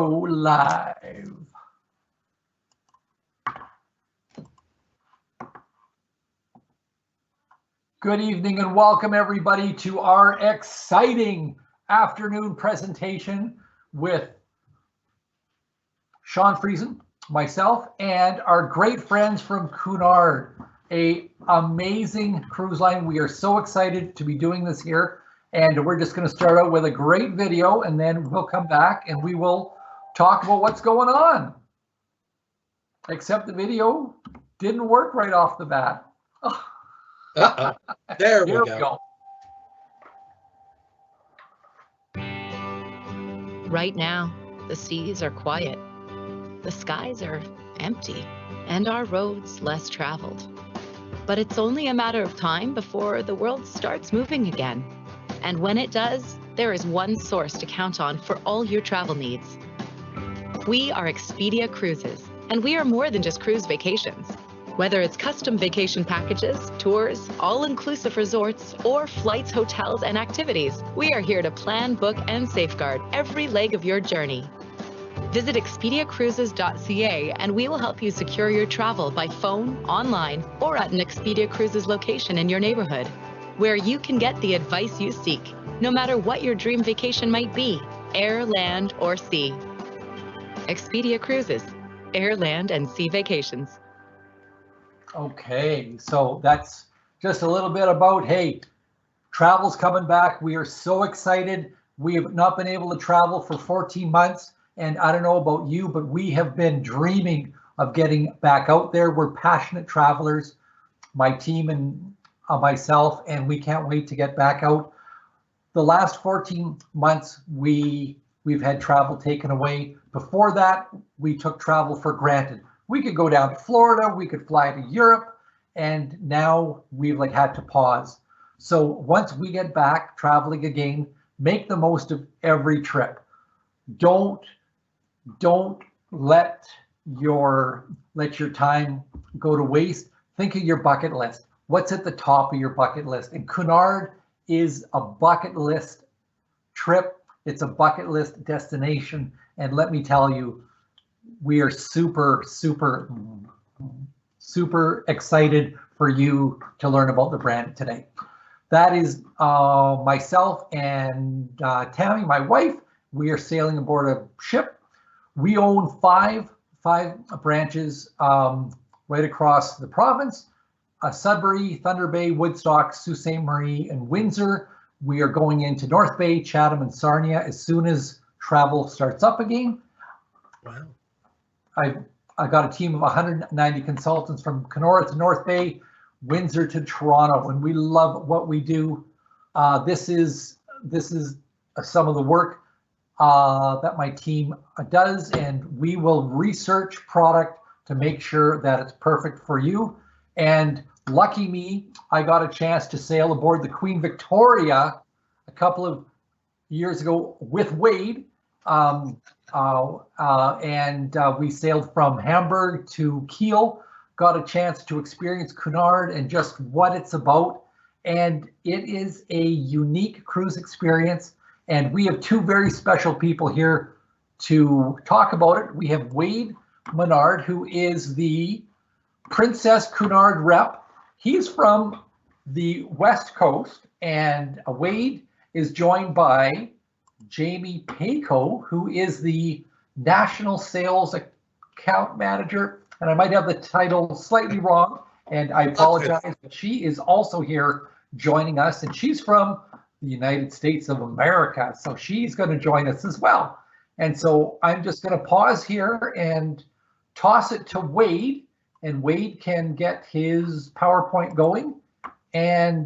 go live. Good evening and welcome everybody to our exciting afternoon presentation with Sean Friesen, myself, and our great friends from Cunard, an amazing cruise line. We are so excited to be doing this here, and we're just going to start out with a great video, and then we'll come back and we will talk about what's going on. Except the video didn't work right off the bat. Uh-oh. There we go. Right now, the seas are quiet, the skies are empty, and our roads less traveled. But it's only a matter of time before the world starts moving again. And when it does, there is one source to count on for all your travel needs. We are Expedia Cruises, and we are more than just cruise vacations. Whether it's custom vacation packages, tours, all-inclusive resorts, or flights, hotels, and activities, we are here to plan, book, and safeguard every leg of your journey. Visit expediacruises.ca and we will help you secure your travel by phone, online, or at an Expedia Cruises location in your neighborhood, where you can get the advice you seek, no matter what your dream vacation might be, air, land, or sea. Expedia Cruises, air, land, and sea vacations. Okay, so that's just a little bit about, hey, travel's coming back. We are so excited. We have not been able to travel for 14 months. And I don't know about you, but we have been dreaming of getting back out there. We're passionate travelers, my team and myself, and we can't wait to get back out. The last 14 months, we've had travel taken away. Before that, we took travel for granted. We could go down to Florida, we could fly to Europe, and now we've had to pause. So once we get back traveling again, make the most of every trip. Don't let your time go to waste. Think of your bucket list. What's at the top of your bucket list? And Cunard is a bucket list trip. It's a bucket list destination. And let me tell you, we are super, super, super excited for you to learn about the brand today. That is myself and Tammy, my wife. We are sailing aboard a ship. We own five branches right across the province: Sudbury, Thunder Bay, Woodstock, Sault Ste. Marie, and Windsor. We are going into North Bay, Chatham, and Sarnia as soon as travel starts up again. Wow. I got a team of 190 consultants from Cunard to North Bay, Windsor to Toronto, and we love what we do. This is some of the work that my team does, and we will research product to make sure that it's perfect for you. And lucky me, I got a chance to sail aboard the Queen Victoria a couple of years ago with Wade. We sailed from Hamburg to Kiel, got a chance to experience Cunard and just what it's about. And it is a unique cruise experience. And we have two very special people here to talk about it. We have Wade Menard, who is the Princess Cunard rep. He's from the West Coast, and Wade is joined by Jamie Payco, who is the National Sales Account Manager. And I might have the title slightly wrong, and I apologize, but she is also here joining us, and she's from the United States of America, so she's going to join us as well. And so I'm just going to pause here and toss it to Wade, and Wade can get his PowerPoint going, and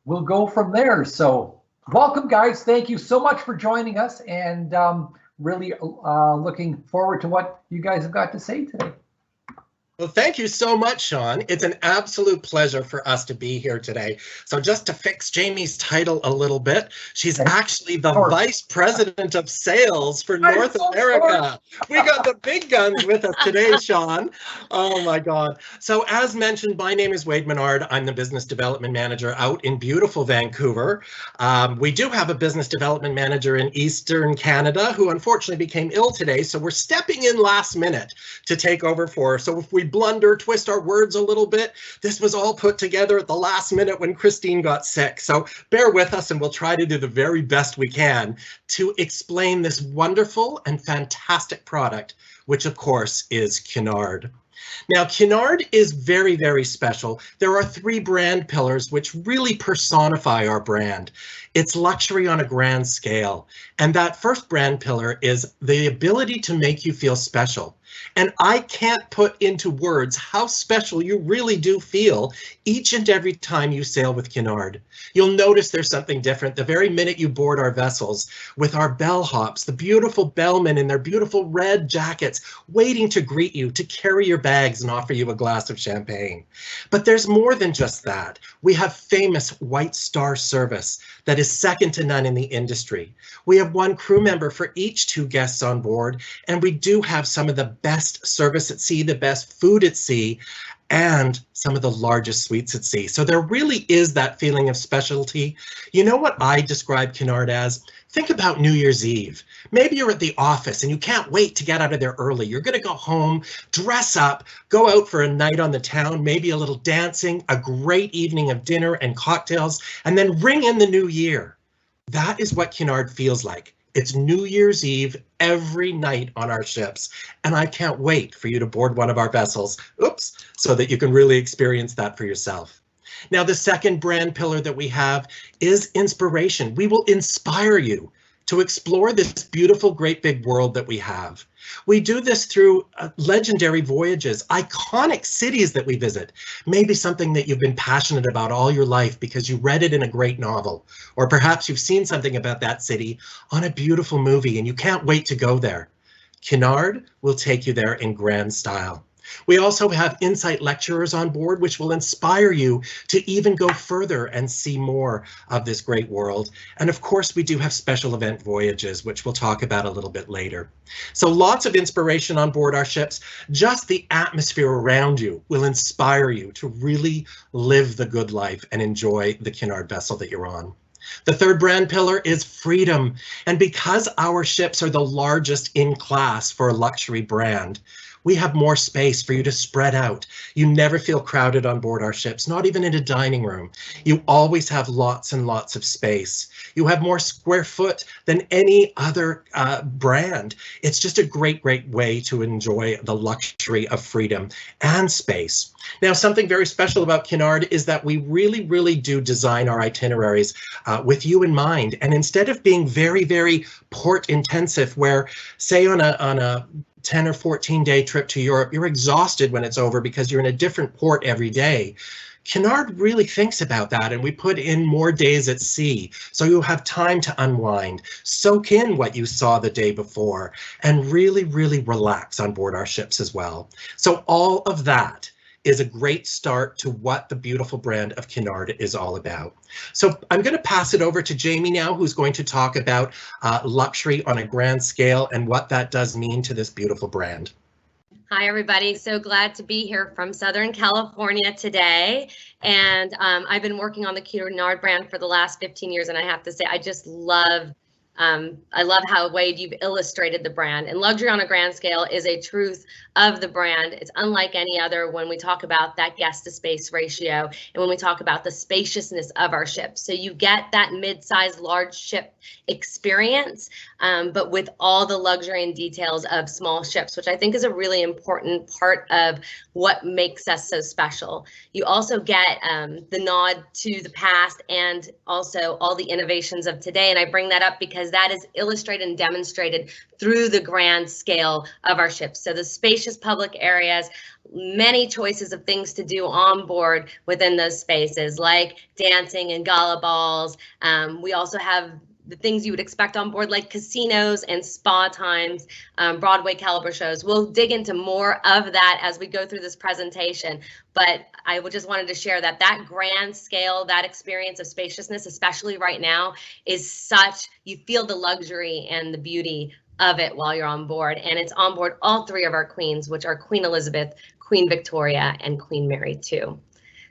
we'll go from there. So welcome, guys. Thank you so much for joining us, and really looking forward to what you guys have got to say today. Well, thank you so much, Sean. It's an absolute pleasure for us to be here today. So just to fix Jamie's title a little bit, she's actually the Vice President of Sales for North America. We got the big guns with us today, Sean. Oh my God. So as mentioned, my name is Wade Cunard. I'm the Business Development Manager out in beautiful Vancouver. We do have a Business Development Manager in Eastern Canada who unfortunately became ill today. So we're stepping in last minute to take over for her. So if we blunder, twist our words a little bit, this was all put together at the last minute when Christine got sick. So bear with us and we'll try to do the very best we can to explain this wonderful and fantastic product, which of course is Cunard. Now, Cunard is very, very special. There are 3 brand pillars which really personify our brand. It's luxury on a grand scale. And that first brand pillar is the ability to make you feel special. And I can't put into words how special you really do feel each and every time you sail with Cunard. You'll notice there's something different the very minute you board our vessels with our bellhops, the beautiful bellmen in their beautiful red jackets, waiting to greet you, to carry your bags and offer you a glass of champagne. But there's more than just that. We have famous White Star service that is second to none in the industry. We have 1 crew member for each 2 guests on board, and we do have some of the best service at sea, the best food at sea, and some of the largest suites at sea. So there really is that feeling of specialty. You know what I describe Cunard as? Think about New Year's Eve. Maybe you're at the office and you can't wait to get out of there early. You're going to go home, dress up, go out for a night on the town, maybe a little dancing, a great evening of dinner and cocktails, and then ring in the new year. That is what Cunard feels like. It's New Year's Eve every night on our ships, and I can't wait for you to board one of our vessels, so that you can really experience that for yourself. Now, the second brand pillar that we have is inspiration. We will inspire you to explore this beautiful, great big world that we have. We do this through legendary voyages, iconic cities that we visit, maybe something that you've been passionate about all your life because you read it in a great novel, or perhaps you've seen something about that city on a beautiful movie and you can't wait to go there. Cunard will take you there in grand style. We also have insight lecturers on board, which will inspire you to even go further and see more of this great world. And of course, we do have special event voyages, which we'll talk about a little bit later. So lots of inspiration on board our ships. Just the atmosphere around you will inspire you to really live the good life and enjoy the Cunard vessel that you're on. The third brand pillar is freedom. And because our ships are the largest in class for a luxury brand, we have more space for you to spread out. You never feel crowded on board our ships, not even in a dining room. You always have lots and lots of space. You have more square foot than any other brand. It's just a great, great way to enjoy the luxury of freedom and space. Now, something very special about Cunard is that we really, really do design our itineraries with you in mind. And instead of being very, very port intensive, where say on a 10 or 14-day trip to Europe, you're exhausted when it's over because you're in a different port every day. Cunard really thinks about that, and we put in more days at sea, so you have time to unwind, soak in what you saw the day before, and really, really relax on board our ships as well. So all of that is a great start to what the beautiful brand of Cunard is all about. So I'm going to pass it over to Jamie now, who's going to talk about luxury on a grand scale and what that does mean to this beautiful brand. Hi, everybody. So glad to be here from Southern California today. And I've been working on the Cunard brand for the last 15 years. And I have to say, I just love how, Wade, you've illustrated the brand. And luxury on a grand scale is a truth of the brand. It's unlike any other when we talk about that guest to space ratio and when we talk about the spaciousness of our ships. So you get that mid-sized large ship experience, but with all the luxury and details of small ships, which I think is a really important part of what makes us so special. You also get the nod to the past and also all the innovations of today. And I bring that up because that is illustrated and demonstrated through the grand scale of our ships. So the spacious public areas, many choices of things to do on board within those spaces, like dancing and gala balls. We also have the things you would expect on board, like casinos and spa times, Broadway caliber shows. We'll dig into more of that as we go through this presentation, but I just wanted to share that grand scale, that experience of spaciousness, especially right now, is such, you feel the luxury and the beauty of it while you're on board. And it's on board all three of our queens, which are Queen Elizabeth, Queen Victoria, and Queen Mary II.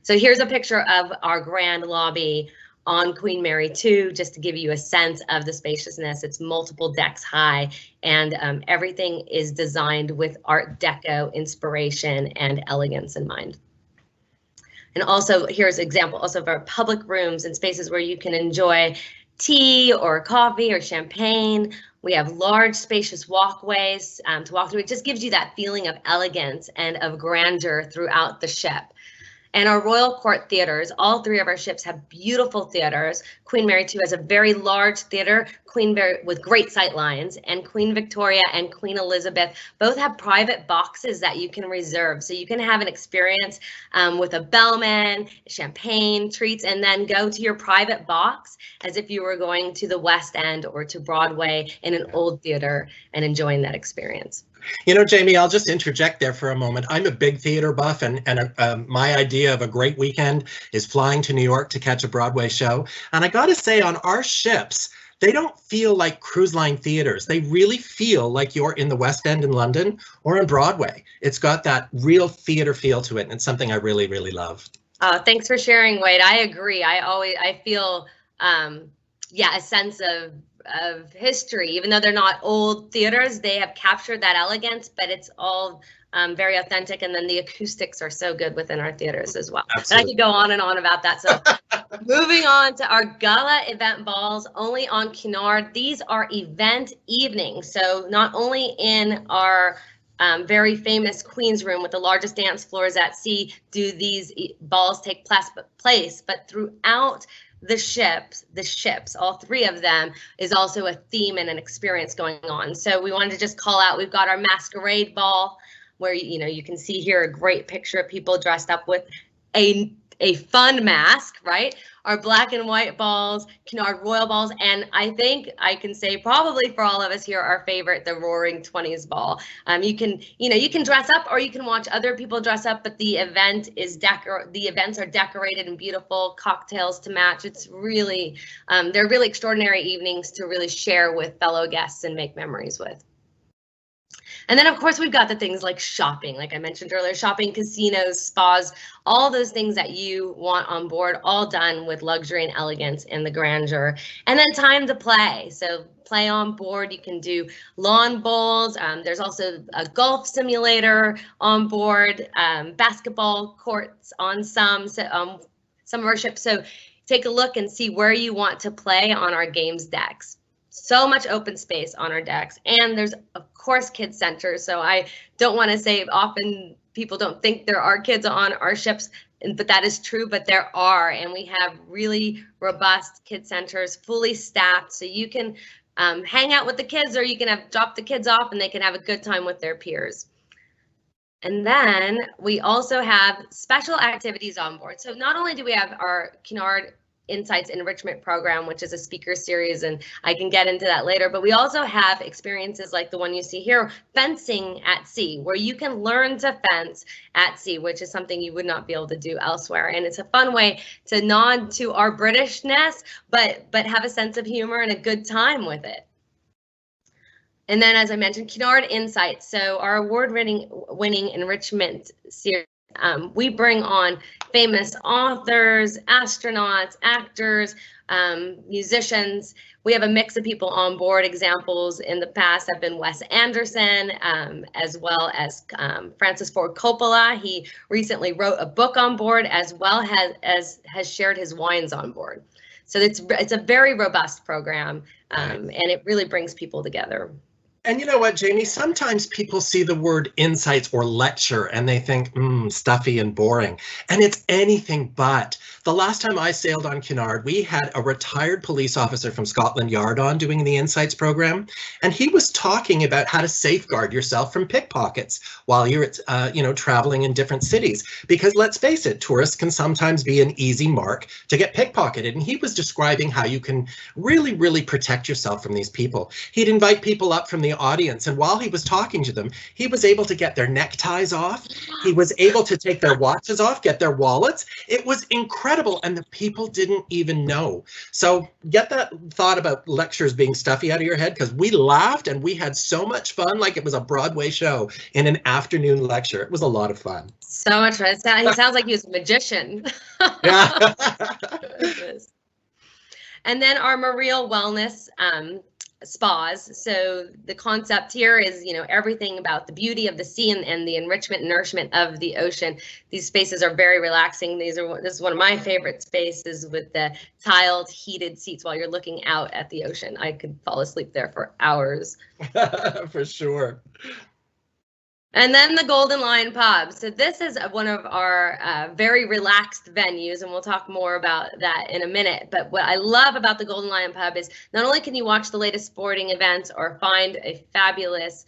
So here's a picture of our grand lobby on Queen Mary II, just to give you a sense of the spaciousness. It's multiple decks high, and everything is designed with Art Deco inspiration and elegance in mind. And also, here's an example also of our public rooms and spaces where you can enjoy tea or coffee or champagne. We have large, spacious walkways to walk through. It just gives you that feeling of elegance and of grandeur throughout the ship. And our Royal Court theaters, all three of our ships have beautiful theaters. Queen Mary II has a very large theater, with great sight lines, and Queen Victoria and Queen Elizabeth both have private boxes that you can reserve. So you can have an experience with a bellman, champagne, treats, and then go to your private box as if you were going to the West End or to Broadway in an old theater and enjoying that experience. You know, Jamie, I'll just interject there for a moment. I'm a big theater buff, and my idea of a great weekend is flying to New York to catch a Broadway show. And I got to say, on our ships, they don't feel like cruise line theaters. They really feel like you're in the West End in London or on Broadway. It's got that real theater feel to it, and it's something I really, really love. Thanks for sharing, Wade. I agree. I feel, yeah, a sense of history. Even though they're not old theaters, they have captured that elegance, but it's all very authentic, and then the acoustics are so good within our theaters as well. Absolutely. And I could go on and on about that. So moving on to our gala event balls, only on Cunard. These are event evenings, so not only in our very famous Queen's Room with the largest dance floors at sea do these balls take place, but throughout the ships, all three of them, is also a theme and an experience going on. So we wanted to just call out, we've got our masquerade ball, where you can see here a great picture of people dressed up with a fun mask, right? Our black and white balls, Cunard Royal balls, and I think I can say probably for all of us here, our favorite, the Roaring 20s ball. You can dress up or you can watch other people dress up, but the events are decorated in beautiful cocktails to match. It's really, they're really extraordinary evenings to really share with fellow guests and make memories with. And then, of course, we've got the things like shopping, like I mentioned earlier, shopping, casinos, spas, all those things that you want on board, all done with luxury and elegance and the grandeur. And then time to play. So play on board. You can do lawn bowls. There's also a golf simulator on board, basketball courts on some of our ships. So take a look and see where you want to play on our games decks. So much open space on our decks, and there's of course kids centers. So I don't want to say, often people don't think there are kids on our ships, but that is true, but there are, and we have really robust kid centers, fully staffed, so you can hang out with the kids, or you can drop the kids off and they can have a good time with their peers. And then we also have special activities on board. So not only do we have our Cunard Insights Enrichment Program, which is a speaker series, and I can get into that later, but we also have experiences like the one you see here, fencing at sea, where you can learn to fence at sea, which is something you would not be able to do elsewhere. And it's a fun way to nod to our Britishness, but have a sense of humor and a good time with it. And then, as I mentioned, Cunard Insights, so our award-winning enrichment series. We bring on famous authors, astronauts, actors, musicians. We have a mix of people on board. Examples in the past have been Wes Anderson, as well as Francis Ford Coppola. He recently wrote a book on board, as well as has shared his wines on board. So it's a very robust program, and it really brings people together. And you know what, Jamie? Sometimes people see the word insights or lecture and they think, stuffy and boring. And it's anything but. The last time I sailed on Cunard, we had a retired police officer from Scotland Yard on doing the Insights program. And he was talking about how to safeguard yourself from pickpockets while you're, traveling in different cities. Because let's face it, tourists can sometimes be an easy mark to get pickpocketed. And he was describing how you can really, really protect yourself from these people. He'd invite people up from the audience, and while he was talking to them, he was able to get their neckties off. He was able to take their watches off, get their wallets. It was incredible, and the people didn't even know. So get that thought about lectures being stuffy out of your head, because we laughed and we had so much fun, like it was a Broadway show in an afternoon lecture. It was a lot of fun. So much fun. He sounds like he was a magician. Yeah. And then our Marine Wellness spas. So the concept here is, everything about the beauty of the sea and the enrichment and nourishment of the ocean. These spaces are very relaxing. This is one of my favorite spaces with the tiled heated seats while you're looking out at the ocean. I could fall asleep there for hours. For sure. And then the Golden Lion Pub. So this is one of our very relaxed venues, and we'll talk more about that in a minute. But what I love about the Golden Lion Pub is not only can you watch the latest sporting events or find a fabulous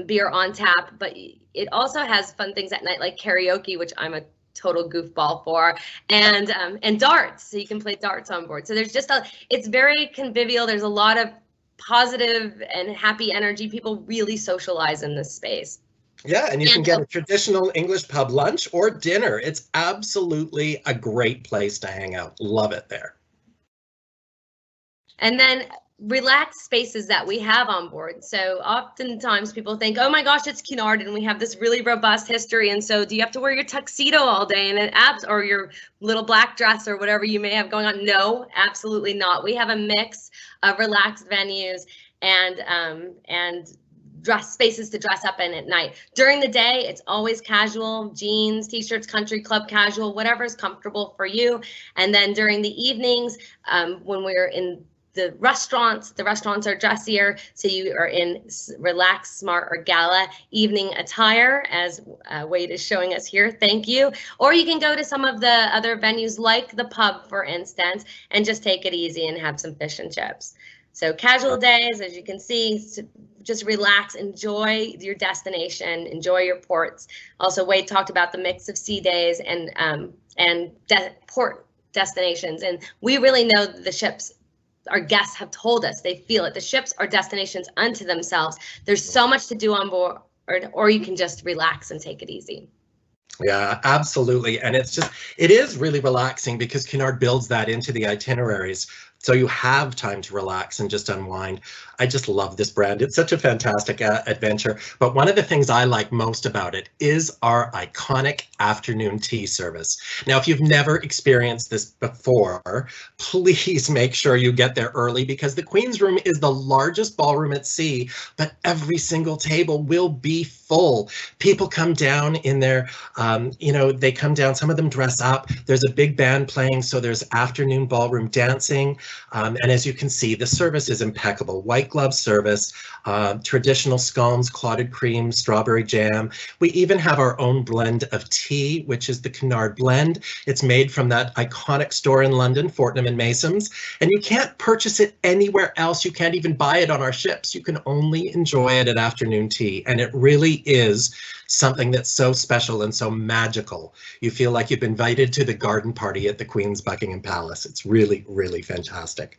beer on tap, but it also has fun things at night like karaoke, which I'm a total goofball for, and darts. So you can play darts on board. So there's just it's very convivial. There's a lot of positive and happy energy. People really socialize in this space. Yeah, and you can get a traditional English pub lunch or dinner. It's absolutely a great place to hang out. Love it there. And then relaxed spaces that we have on board. So oftentimes people think, oh my gosh, it's Cunard and we have this really robust history. And so do you have to wear your tuxedo all day and or your little black dress or whatever you may have going on? No, absolutely not. We have a mix of relaxed venues and dress spaces to dress up in at night. During the day, it's always casual, jeans, t-shirts, country club casual, whatever is comfortable for you. And then during the evenings, when we're in the restaurants are dressier, so you are in relaxed, smart, or gala evening attire, as Wade is showing us here. Thank you. Or you can go to some of the other venues like the pub, for instance, and just take it easy and have some fish and chips. So casual days, as you can see, just relax, enjoy your destination, enjoy your ports. Also, Wade talked about the mix of sea days and port destinations, and we really know the ships. Our guests have told us they feel it. The ships are destinations unto themselves. There's so much to do on board, or you can just relax and take it easy. Yeah, absolutely. And it is really relaxing because Cunard builds that into the itineraries. So you have time to relax and just unwind. I just love this brand. It's such a fantastic adventure. But one of the things I like most about it is our iconic afternoon tea service. Now, if you've never experienced this before, please make sure you get there early because the Queen's Room is the largest ballroom at sea, but every single table will be full. People come down in their, they come down, some of them dress up. There's a big band playing, so there's afternoon ballroom dancing. And as you can see, the service is impeccable. White glove service, traditional scones, clotted cream, strawberry jam. We even have our own blend of tea, which is the Cunard blend. It's made from that iconic store in London, Fortnum and Mason's, and you can't purchase it anywhere else. You can't even buy it on our ships. You can only enjoy it at afternoon tea, and it really is something that's so special and so magical. You feel like you've been invited to the garden party at the Queen's Buckingham Palace. It's really, really fantastic.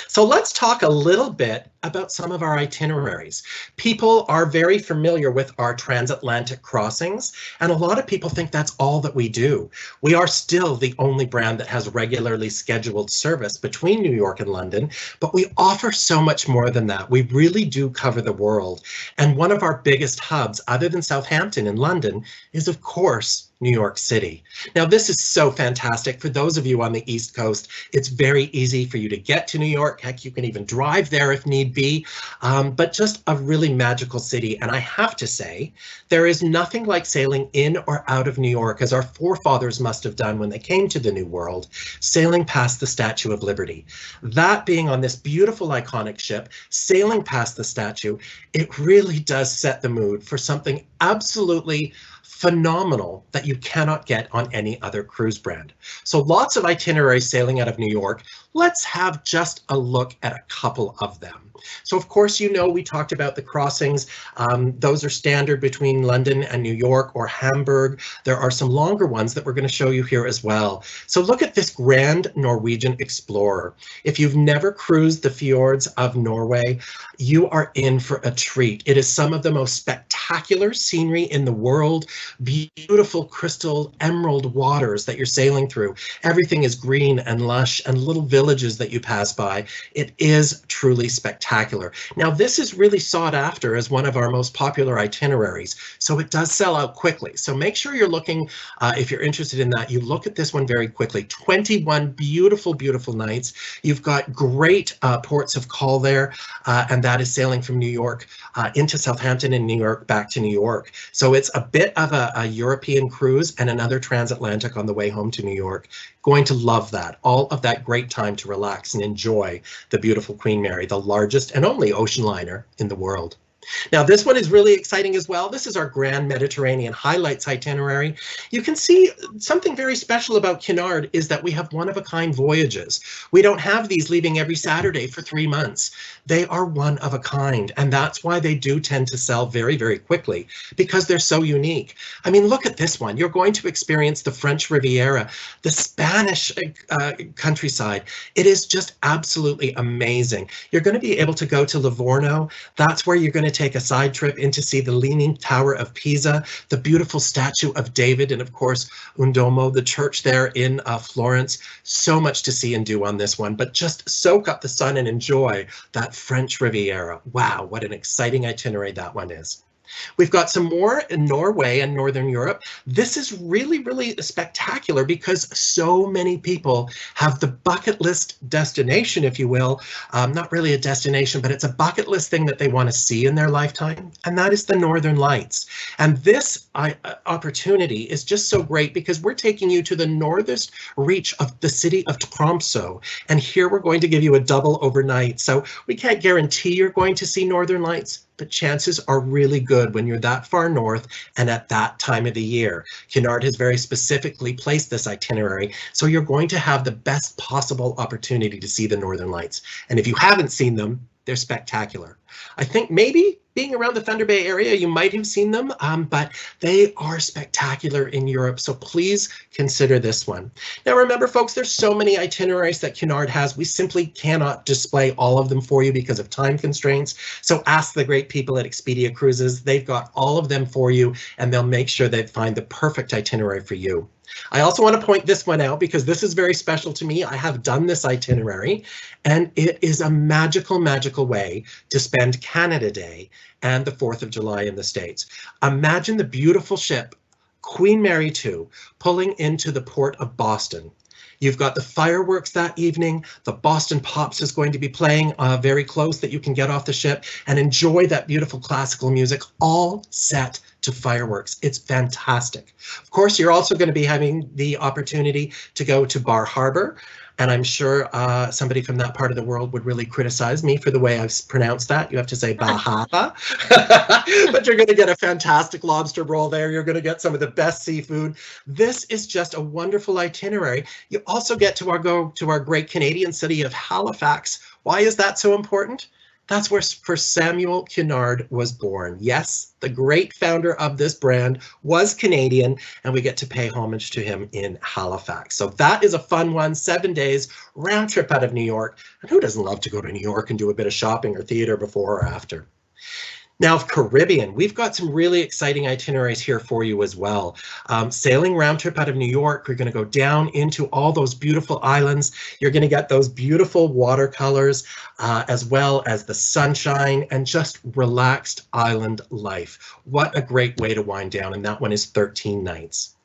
So let's talk a little bit about some of our itineraries. People are very familiar with our transatlantic crossings, and a lot of people think that's all that we do. We are still the only brand that has regularly scheduled service between New York and London, but we offer so much more than that. We really do cover the world. And one of our biggest hubs, other than Southampton in London, is of course New York City. Now, this is so fantastic. For those of you on the East Coast, it's very easy for you to get to New York. Heck, you can even drive there if need be, but just a really magical city. And I have to say, there is nothing like sailing in or out of New York, as our forefathers must have done when they came to the New World, sailing past the Statue of Liberty. That being on this beautiful, iconic ship, sailing past the statue, it really does set the mood for something absolutely phenomenal that you cannot get on any other cruise brand. So lots of itineraries sailing out of New York. Let's have just a look at a couple of them. So of course, you know, we talked about the crossings. Those are standard between London and New York or Hamburg. There are some longer ones that we're going to show you here as well. So look at this Grand Norwegian Explorer. If you've never cruised the fjords of Norway, you are in for a treat. It is some of the most spectacular scenery in the world. Beautiful crystal emerald waters that you're sailing through. Everything is green and lush, and little villages that you pass by. It is truly spectacular. Now, this is really sought after as one of our most popular itineraries, so it does sell out quickly. So make sure you're looking, if you're interested in that, you look at this one very quickly. 21 beautiful, beautiful nights. You've got great ports of call there, and that is sailing from New York into Southampton and New York back to New York. So it's a bit of a European cruise and another transatlantic on the way home to New York. Going to love that. All of that great time to relax and enjoy the beautiful Queen Mary, the largest and only ocean liner in the world. Now, this one is really exciting as well. This is our Grand Mediterranean Highlights itinerary. You can see something very special about Cunard is that we have one-of-a-kind voyages. We don't have these leaving every Saturday for 3 months. They are one of a kind, and that's why they do tend to sell very, very quickly, because they're so unique. I mean, look at this one. You're going to experience the French Riviera, the Spanish countryside. It is just absolutely amazing. You're going to be able to go to Livorno. That's where you're going to take a side trip in to see the Leaning Tower of Pisa, the beautiful statue of David, and of course, Undomo, the church there in Florence. So much to see and do on this one, but just soak up the sun and enjoy that French Riviera. Wow, what an exciting itinerary that one is. We've got some more in Norway and Northern Europe. This is really, really spectacular because so many people have the bucket list destination, if you will. Not really a destination, but it's a bucket list thing that they want to see in their lifetime, and that is the Northern Lights. And this opportunity is just so great because we're taking you to the northernmost reach of the city of Tromsø, and here we're going to give you a double overnight. So we can't guarantee you're going to see Northern Lights, but chances are really good when you're that far north and at that time of the year. Cunard has very specifically placed this itinerary, so you're going to have the best possible opportunity to see the Northern Lights. And if you haven't seen them, they're spectacular. I think maybe being around the Thunder Bay area, you might have seen them, but they are spectacular in Europe, so please consider this one. Now remember, folks, there's so many itineraries that Cunard has. We simply cannot display all of them for you because of time constraints, so ask the great people at Expedia Cruises. They've got all of them for you, and they'll make sure they find the perfect itinerary for you. I also want to point this one out because this is very special to me. I have done this itinerary, and it is a magical, magical way to spend Canada Day and the 4th of July in the States. Imagine the beautiful ship, Queen Mary 2, pulling into the port of Boston. You've got the fireworks that evening. The Boston Pops is going to be playing very close that you can get off the ship and enjoy that beautiful classical music, all set to fireworks. It's fantastic. Of course, you're also going to be having the opportunity to go to Bar Harbor. And I'm sure somebody from that part of the world would really criticize me for the way I've pronounced that. You have to say Bahama. But you're going to get a fantastic lobster roll there. You're going to get some of the best seafood. This is just a wonderful itinerary. You also get to go to our great Canadian city of Halifax. Why is that so important? That's where Samuel Cunard was born. Yes, the great founder of this brand was Canadian, and we get to pay homage to him in Halifax. So that is a fun one, 7 days, round trip out of New York. And who doesn't love to go to New York and do a bit of shopping or theater before or after? Now, Caribbean, we've got some really exciting itineraries here for you as well. Sailing round trip out of New York, we're going to go down into all those beautiful islands. You're going to get those beautiful watercolors as well as the sunshine and just relaxed island life. What a great way to wind down, and that one is 13 nights.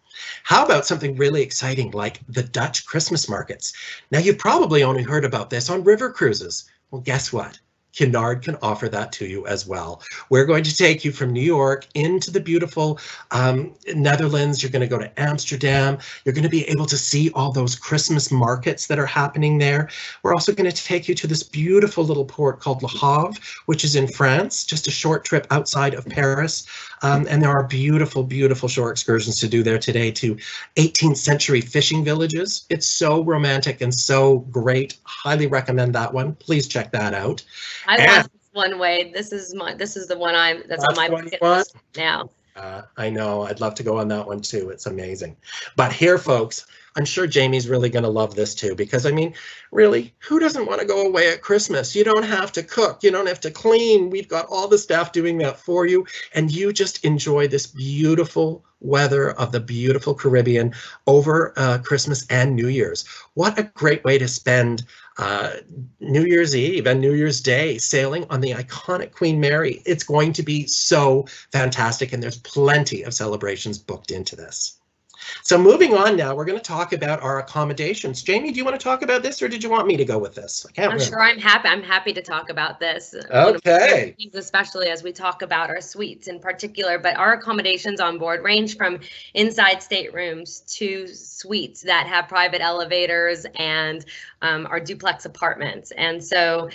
How about something really exciting like the Dutch Christmas markets? Now, you've probably only heard about this on river cruises. Well, guess what? Cunard can offer that to you as well. We're going to take you from New York into the beautiful Netherlands. You're going to go to Amsterdam. You're going to be able to see all those Christmas markets that are happening there. We're also going to take you to this beautiful little port called Le Havre, which is in France, just a short trip outside of Paris. And there are beautiful, beautiful shore excursions to do there today to 18th century fishing villages. It's so romantic and so great. Highly recommend that one. Please check that out. I love this one, Wade. This is the one that's on my bucket list now. I know. I'd love to go on that one too. It's amazing. But here, folks, I'm sure Jamie's really going to love this too, because I mean, really, who doesn't want to go away at Christmas? You don't have to cook. You don't have to clean. We've got all the staff doing that for you. And you just enjoy this beautiful weather of the beautiful Caribbean over Christmas and New Year's. What a great way to spend New Year's Eve and New Year's Day sailing on the iconic Queen Mary. It's going to be so fantastic, and there's plenty of celebrations booked into this. So moving on now, we're going to talk about our accommodations. Jamie, do you want to talk about this, or did you want me to go with this? I can't remember. Sure, I'm happy to talk about this. Okay. Especially as we talk about our suites in particular, but our accommodations on board range from inside staterooms to suites that have private elevators and our duplex apartments. And so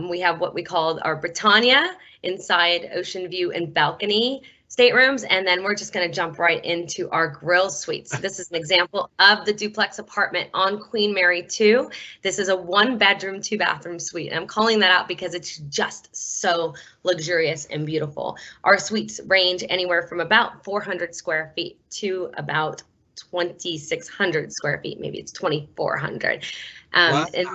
we have what we call our Britannia inside ocean view and balcony staterooms, and then we're just going to jump right into our grill suites. So this is an example of the duplex apartment on Queen Mary 2. This is a 1-bedroom, 2-bathroom suite. And I'm calling that out because it's just so luxurious and beautiful. Our suites range anywhere from about 400 square feet to about 2,600 square feet. Maybe it's 2,400. Wow. And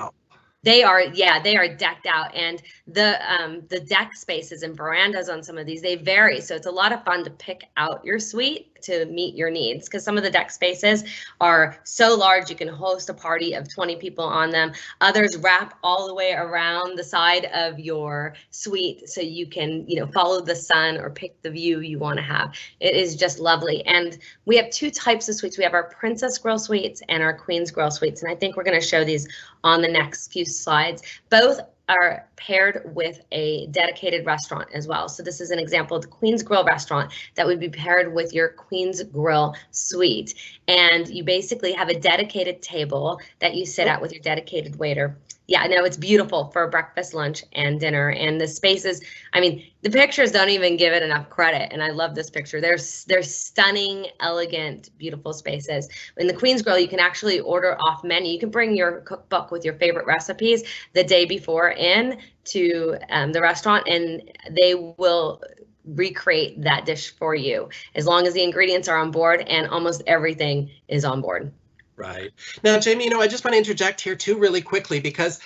they are decked out, and the deck spaces and verandas on some of these, they vary. So it's a lot of fun to pick out your suite to meet your needs, because some of the deck spaces are so large you can host a party of 20 people on them. Others wrap all the way around the side of your suite so you can, follow the sun or pick the view you want to have. It is just lovely. And we have 2 types of suites. We have our Princess Grill suites and our Queen's Grill suites. And I think we're going to show these on the next few slides. Both are paired with a dedicated restaurant as well. So this is an example of the Queen's Grill restaurant that would be paired with your Queen's Grill suite. And you basically have a dedicated table that you sit at with your dedicated waiter. Yeah, no, it's beautiful for breakfast, lunch, and dinner. And the spaces, I mean, the pictures don't even give it enough credit. And I love this picture. They're stunning, elegant, beautiful spaces. In the Queen's Grill, you can actually order off menu. You can bring your cookbook with your favorite recipes the day before in to the restaurant, and they will recreate that dish for you as long as the ingredients are on board, and almost everything is on board. Right. Now, Jamie, I just want to interject here too really quickly, because,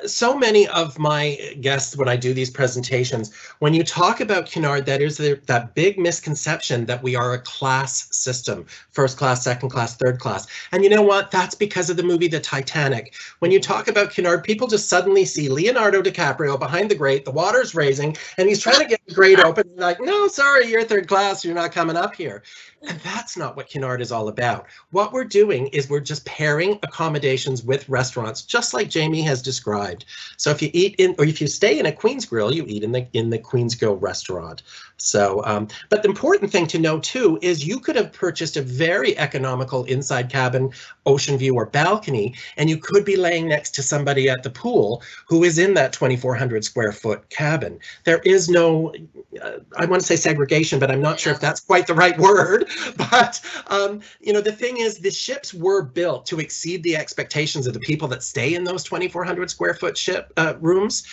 so many of my guests, when I do these presentations, when you talk about Cunard, that is that big misconception that we are a class system, first class, second class, third class. And you know what? That's because of the movie The Titanic. When you talk about Cunard, people just suddenly see Leonardo DiCaprio behind the grate, the water's raising, and he's trying to get the grate open. Like, no, sorry, you're third class, you're not coming up here. And that's not what Cunard is all about. What we're doing is we're just pairing accommodations with restaurants, just like Jamie has described. So if you eat in, or if you stay in a Queen's Grill, you eat in the Queen's Grill restaurant. So, but the important thing to know too is you could have purchased a very economical inside cabin, ocean view, or balcony, and you could be laying next to somebody at the pool who is in that 2,400 square foot cabin. There is no, I want to say segregation, but I'm not sure if that's quite the right word. But, the thing is, the ships were built to exceed the expectations of the people that stay in those 2,400 square foot ship rooms.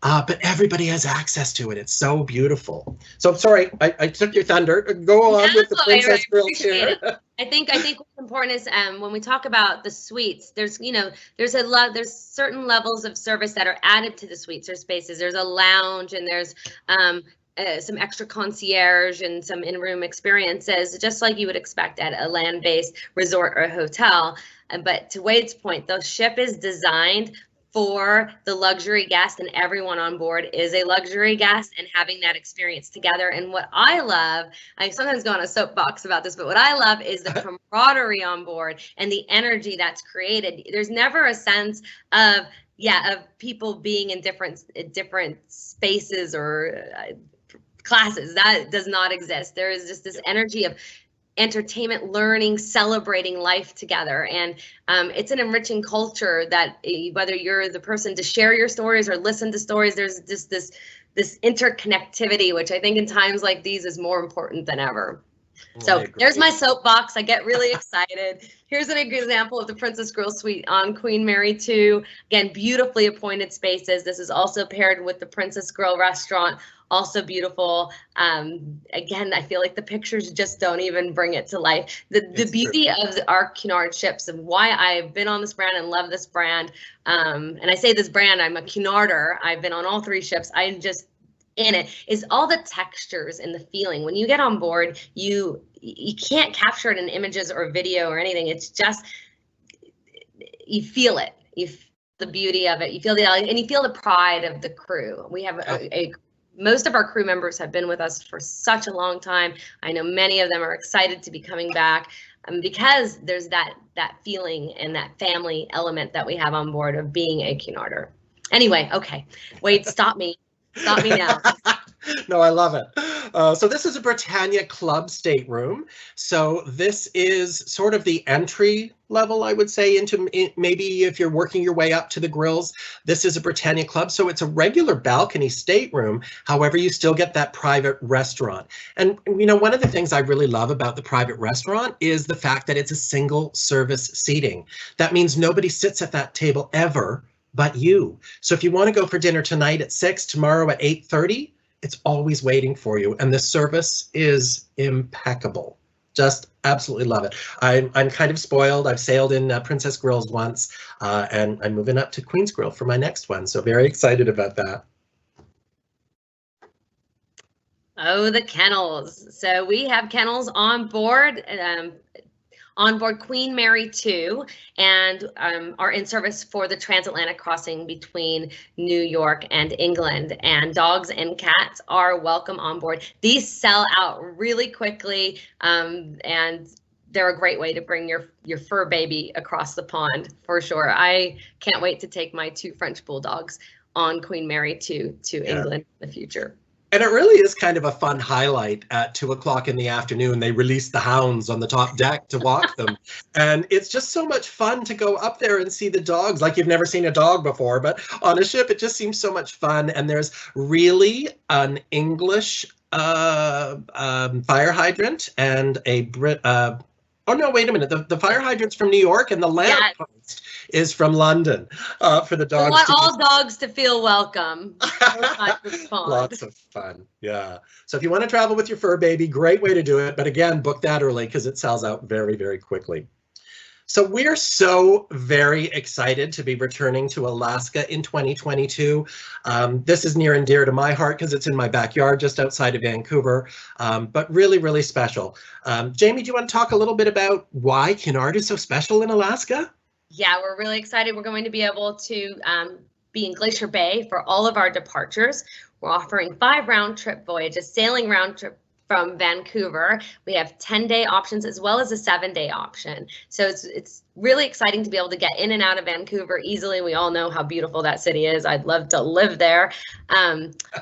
But everybody has access to it. It's so beautiful. So I'm sorry, I took your thunder. Go on with the Princess Grill here. I think what's important is when we talk about the suites, there's certain levels of service that are added to the suites or spaces. There's a lounge, and there's some extra concierge and some in-room experiences, just like you would expect at a land-based resort or hotel. But to Wade's point, the ship is designed for the luxury guest, and everyone on board is a luxury guest, and having that experience together. And what I love, I sometimes go on a soapbox about this, but what I love is the camaraderie on board and the energy that's created. There's never a sense of people being in different spaces or classes. That does not exist. There is just this energy of entertainment, learning, celebrating life together. And it's an enriching culture that whether you're the person to share your stories or listen to stories, there's just this interconnectivity, which I think in times like these is more important than ever. So there's my soapbox. I get really excited. Here's an example of the Princess Grill Suite on Queen Mary 2. Again, beautifully appointed spaces. This is also paired with the Princess Grill restaurant. Also beautiful. Again, I feel like the pictures just don't even bring it to life. The beauty of our Cunard ships and why I've been on this brand and love this brand. And I say this brand, I'm a Cunarder. I've been on all 3 ships. I'm just in it, is all the textures and the feeling. When you get on board, you can't capture it in images or video or anything. It's just, you feel it. You feel the beauty of it. You feel and you feel the pride of the crew. We have most of our crew members have been with us for such a long time. I know many of them are excited to be coming back because there's that feeling and that family element that we have on board of being a Cunarder. Anyway, okay, Wade, stop me. Stop me now. No, I love it. So this is a Britannia Club stateroom. So this is sort of the entry level, I would say, into maybe if you're working your way up to the grills. This is a Britannia Club. So it's a regular balcony stateroom. However, you still get that private restaurant. And, you know, one of the things I really love about the private restaurant is the fact that it's a single service seating. That means nobody sits at that table ever but you. So if you want to go for dinner tonight at 6, tomorrow at 8:30, it's always waiting for you. And the service is impeccable. Just absolutely love it. I'm kind of spoiled. I've sailed in Princess Grills once, and I'm moving up to Queen's Grill for my next one. So very excited about that. Oh, the kennels. So we have kennels on board Queen Mary 2, and are in service for the transatlantic crossing between New York and England. And dogs and cats are welcome on board. These sell out really quickly, and they're a great way to bring your fur baby across the pond for sure. I can't wait to take my 2 French bulldogs on Queen Mary 2 to England in the future. And it really is kind of a fun highlight at 2 o'clock in the afternoon. They release the hounds on the top deck to walk them. And it's just so much fun to go up there and see the dogs like you've never seen a dog before. But on a ship, it just seems so much fun. And there's really an English fire hydrant and a oh, no, wait a minute. The fire hydrant's from New York and the lamp post is from London for the dogs. I want all dogs to feel welcome. Lots of fun. Yeah. So if you want to travel with your fur baby, great way to do it. But again, book that early because it sells out very, very quickly. So we're so very excited to be returning to Alaska in 2022. This is near and dear to my heart because it's in my backyard just outside of Vancouver, but really, really special. Jamie, do you want to talk a little bit about why Cunard is so special in Alaska? Yeah, we're really excited. We're going to be able to be in Glacier Bay for all of our departures. We're offering 5 round-trip voyages, sailing round-trip from Vancouver. We have 10-day options as well as a 7-day option. So it's really exciting to be able to get in and out of Vancouver easily. We all know how beautiful that city is. I'd love to live there.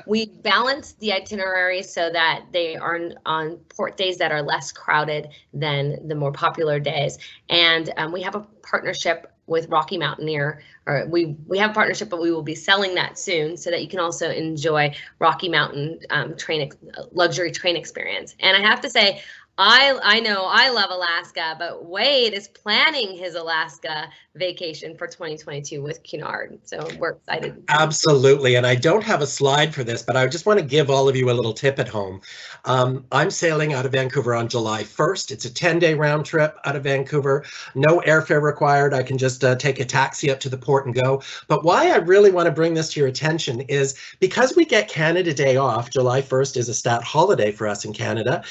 We balance the itinerary so that they are on port days that are less crowded than the more popular days. And we have a partnership with Rocky Mountaineer, or we have a partnership, but we will be selling that soon so that you can also enjoy Rocky Mountain luxury train experience. And I have to say, I know I love Alaska, but Wade is planning his Alaska vacation for 2022 with Cunard. So we're excited. Absolutely. And I don't have a slide for this, but I just want to give all of you a little tip at home. I'm sailing out of Vancouver on July 1st. It's a 10-day round trip out of Vancouver. No airfare required. I can just take a taxi up to the port and go. But why I really want to bring this to your attention is because we get Canada Day off. July 1st is a stat holiday for us in Canada.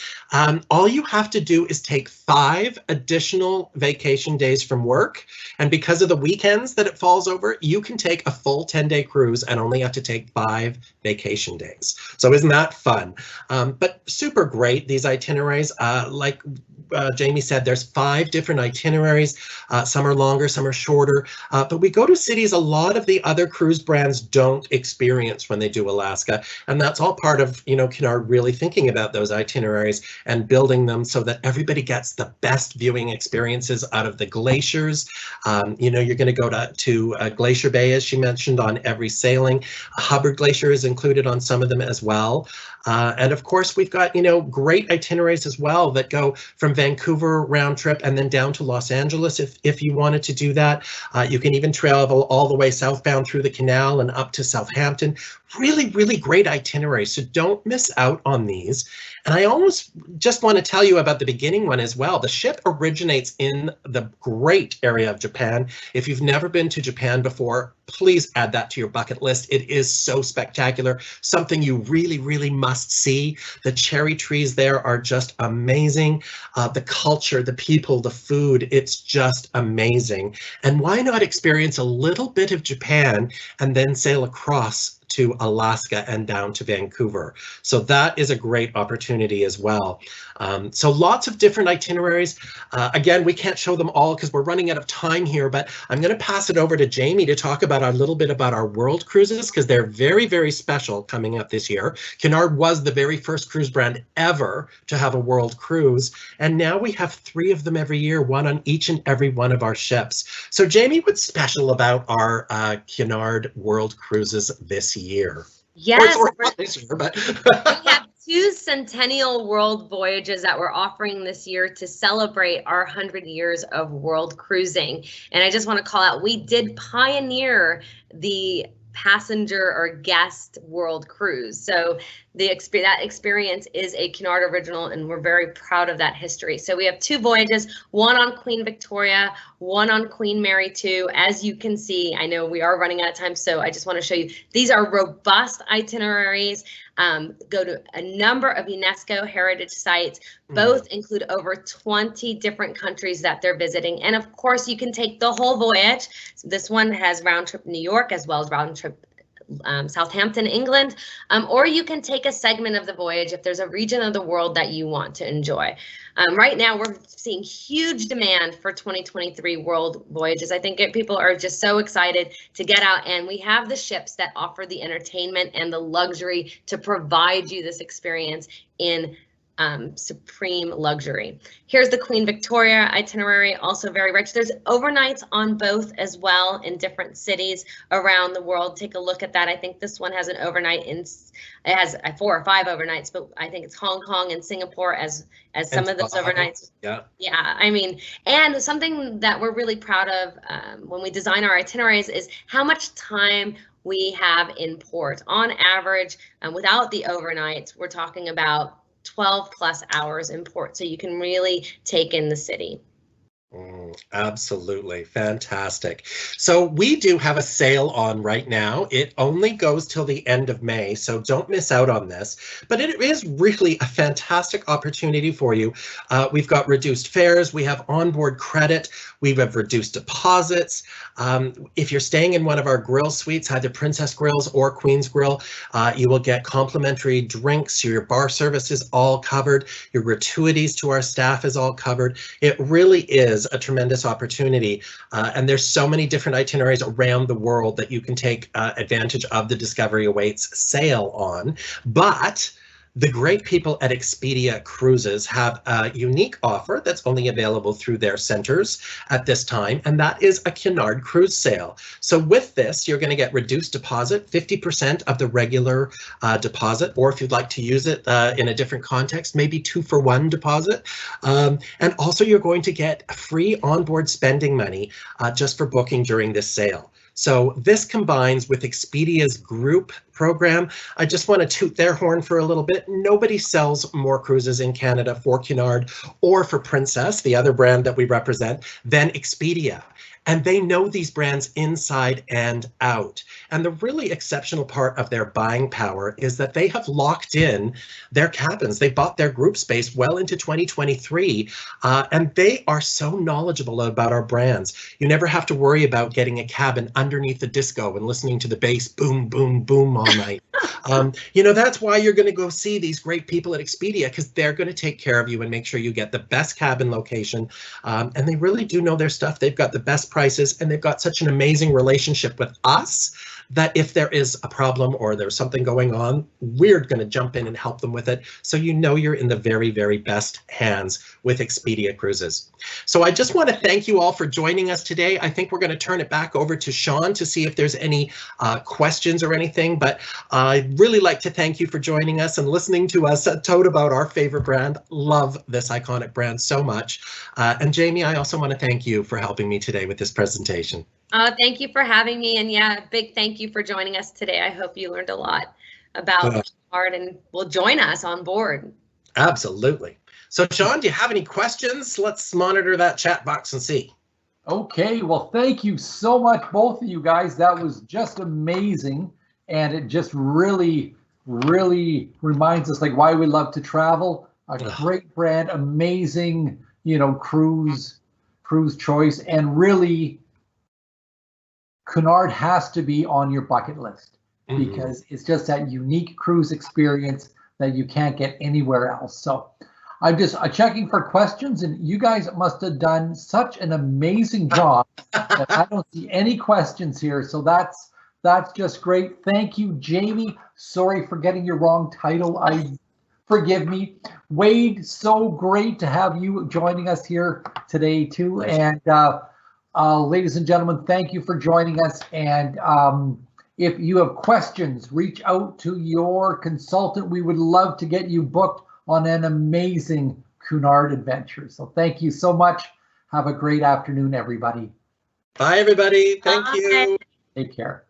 All you have to do is take 5 additional vacation days from work. And because of the weekends that it falls over, you can take a full 10-day cruise and only have to take 5 vacation days. So isn't that fun? But super great, these itineraries. Like Jamie said, there's 5 different itineraries. Some are longer, some are shorter. But we go to cities a lot of the other cruise brands don't experience when they do Alaska. And that's all part of, you know, Cunard really thinking about those itineraries and building them so that everybody gets the best viewing experiences out of the glaciers. You know, you're going to go to Glacier Bay, as she mentioned, on every sailing. Hubbard Glacier is included on some of them as well. And of course, we've got, you know, great itineraries as well that go from Vancouver round trip and then down to Los Angeles if you wanted to do that. You can even travel all the way southbound through the canal and up to Southampton. Really, really great itineraries. So don't miss out on these. And I almost just want to tell you about the beginning one as well. The ship originates in the great area of Japan. If you've never been to Japan before, please add that to your bucket list. It is so spectacular, something you really, really must see. The cherry trees there are just amazing. The culture, the people, the food, it's just amazing. And why not experience a little bit of Japan and then sail across to Alaska and down to Vancouver? So that is a great opportunity as well. So lots of different itineraries. Again, we can't show them all because we're running out of time here, but I'm going to pass it over to Jamie to talk about a little bit about our world cruises because they're very, very special coming up this year. Cunard was the very first cruise brand ever to have a world cruise, and now we have 3 of them every year, one on each and every one of our ships. So Jamie, what's special about our Cunard world cruises this year? Yes, or not this year, but we have 2 Centennial World Voyages that we're offering this year to celebrate our 100 years of world cruising. And I just want to call out, we did pioneer the passenger or guest world cruise. So that experience is a Cunard original, and we're very proud of that history. So we have 2 voyages, one on Queen Victoria, one on Queen Mary II. As you can see, I know we are running out of time, so I just want to show you, these are robust itineraries. Go to a number of UNESCO heritage sites. Both include over 20 different countries that they're visiting. And of course, you can take the whole voyage. So this one has round trip New York as well as round trip Southampton, England, or you can take a segment of the voyage if there's a region of the world that you want to enjoy. Right now, we're seeing huge demand for 2023 world voyages. I think people are just so excited to get out, and we have the ships that offer the entertainment and the luxury to provide you this experience in supreme luxury. Here's the Queen Victoria itinerary, also very rich. There's overnights on both as well in different cities around the world. Take a look at that. I think this one has an overnight it has 4 or 5 overnights, but I think it's Hong Kong and Singapore as some of those overnights. Yeah, I mean, and something that we're really proud of when we design our itineraries is how much time we have in port. On average, without the overnights, we're talking about 12 plus hours in port, so you can really take in the city. Absolutely fantastic. So we do have a sale on right now. It only goes till the end of May, so don't miss out on this. But it is really a fantastic opportunity for you. We've got reduced fares, we have onboard credit, we have reduced deposits. If you're staying in one of our grill suites, either Princess Grills or Queen's Grill, you will get complimentary drinks. Your bar service is all covered. Your gratuities to our staff is all covered. It really is a tremendous opportunity, and there's so many different itineraries around the world that you can take advantage of the Discovery Awaits sale on. But the great people at Expedia Cruises have a unique offer that's only available through their centers at this time, and that is a Cunard cruise sale. So with this, you're going to get reduced deposit, 50% of the regular deposit, or if you'd like to use it in a different context, maybe 2-for-1 deposit. And also you're going to get free onboard spending money just for booking during this sale. So this combines with Expedia's group program. I just want to toot their horn for a little bit. Nobody sells more cruises in Canada for Cunard or for Princess, the other brand that we represent, than Expedia. And they know these brands inside and out. And the really exceptional part of their buying power is that they have locked in their cabins. They bought their group space well into 2023, and they are so knowledgeable about our brands. You never have to worry about getting a cabin underneath the disco and listening to the bass boom, boom, boom all night. You know, that's why you're going to go see these great people at Expedia, because they're going to take care of you and make sure you get the best cabin location. And they really do know their stuff. They've got the best prices, and they've got such an amazing relationship with us that if there is a problem or there's something going on, we're going to jump in and help them with it. So you know you're in the very, very best hands with Expedia Cruises. So I just want to thank you all for joining us today. I think we're going to turn it back over to Sean to see if there's any questions or anything, but I'd really like to thank you for joining us and listening to us tote about our favorite brand. Love this iconic brand so much. And Jamie, I also want to thank you for helping me today with this presentation. Thank you for having me, and yeah, big thank you for joining us today. I hope you learned a lot about art and will join us on board. Absolutely. So Sean, do you have any questions? Let's monitor that chat box and see. Okay, well, thank you so much, both of you guys. That was just amazing, and it just really, really reminds us like why we love to travel. A great brand, amazing, you know, cruise choice, and really, Cunard has to be on your bucket list because it's just that unique cruise experience that you can't get anywhere else. So I'm just checking for questions, and you guys must have done such an amazing job that I don't see any questions here. So that's just great. Thank you, Jamie. Sorry for getting your wrong title. Forgive me. Wade, so great to have you joining us here today too. And ladies and gentlemen, thank you for joining us. And if you have questions, reach out to your consultant. We would love to get you booked on an amazing Cunard adventure. So thank you so much. Have a great afternoon, everybody. Bye, everybody. Thank you. Take care.